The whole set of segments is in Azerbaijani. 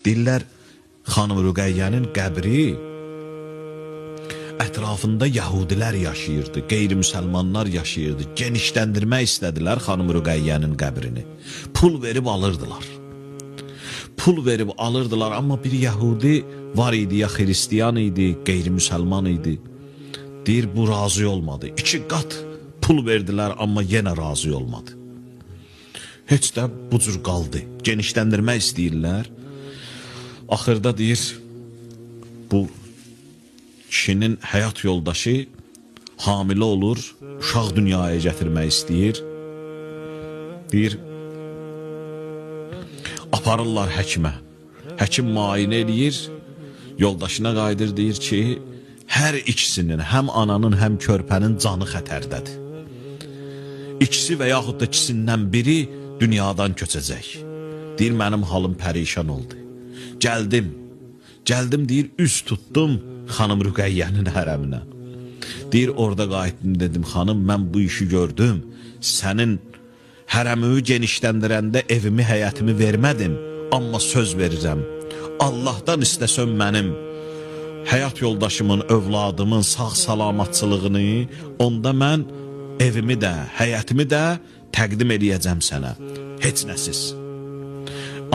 Deyirlər, xanım Rüqəyyənin qəbri ətrafında yəhudilər yaşayırdı, qeyri-müsəlmanlar yaşayırdı. Genişləndirmək istədilər xanım Rüqəyyənin qəbrini. Pul verib alırdılar. Pul verib alırdılar, amma bir yəhudi var idi, ya xristiyan idi, qeyri-müsəlman idi. Deyir, bu razı olmadı. 2 qat pul verdilər, amma yenə razı olmadı. Heç də bu cür qaldı. Genişləndirmək istəyirlər. Axırda deyir, bu kişinin həyat yoldaşı hamilə olur, uşaq dünyaya gətirmək istəyir. Deyir, aparırlar həkimə. Həkim müayinə eləyir, yoldaşına qayıdır, deyir ki, hər ikisinin, həm ananın, həm körpənin canı xətərdədir. İkisi və yaxud da ikisindən biri dünyadan köçəcək. Deyir, mənim halım pərişan oldu. Gəldim deyir, üz tutdum xanım Rüqəyyənin hərəminə. Deyir, orada qayıtdım, dedim, xanım, mən bu işi gördüm. Sənin hərəmimi genişləndirəndə evimi, həyətimi vermədim, amma söz verirəm. Allahdan istəsəm mənim həyat yoldaşımın, övladımın sağ-salamatçılığını, onda mən evimi də, həyətimi də təqdim eləyəcəm sənə. Heç nəsiz.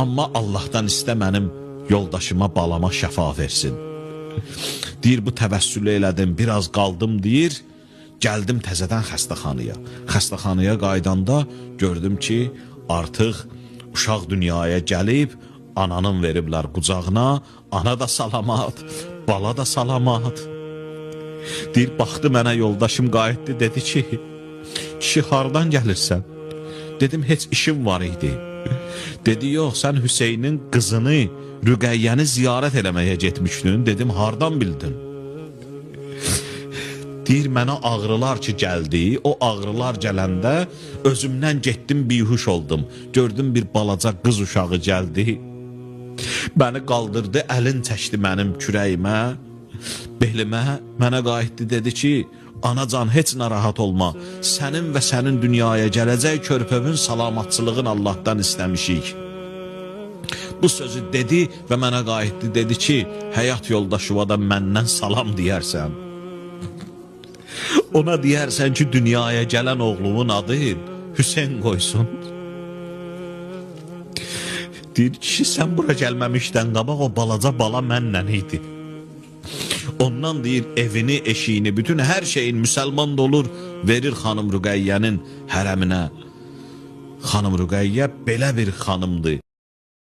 Amma Allahdan istə mənim yoldaşıma, balama şəfa versin. Deyir, bu təvəssülü elədim, biraz qaldım, deyir, gəldim təzədən xəstəxanaya. Xəstəxanaya qaydanda gördüm ki, artıq uşaq dünyaya gəlib, ananın veriblər qucağına, ana da salamat, bala da salamat. Deyir, baxdı mənə yoldaşım qayıtdı, dedi ki, kişi hardan gəlirsən? Dedim, heç işim var idi. Dedi, yox, sən Hüseynin qızını, Rüqəyyəni ziyarət eləməyə getmişdin. Dedim, hardan bildin? Deyir, mənə ağrılar ki gəldi, o ağrılar gələndə özümdən getdim, bihuş oldum. Gördüm, bir balaca qız uşağı gəldi. Məni qaldırdı, əlin çəkdi mənim kürəyimə, belimə, mənə qayıtdı, dedi ki, anacan, heç narahat olma, sənin və sənin dünyaya gələcək körpövün salamatçılığın Allahdan istəmişik. Bu sözü dedi və mənə qayıtdı, dedi ki, həyat yoldaşıva da məndən salam deyərsən. Ona deyərsən ki, dünyaya gələn oğlumun adı Hüseyn qoysun. Deyir, kişi, sən bura gəlməmişdən qabaq o balaca bala mənlə idi. Ondan deyir, evini, eşiyini, bütün hər şeyin müsəlman da olur, verir xanım Rüqəyyənin hərəminə. Xanım Rüqəyyə belə bir xanımdır.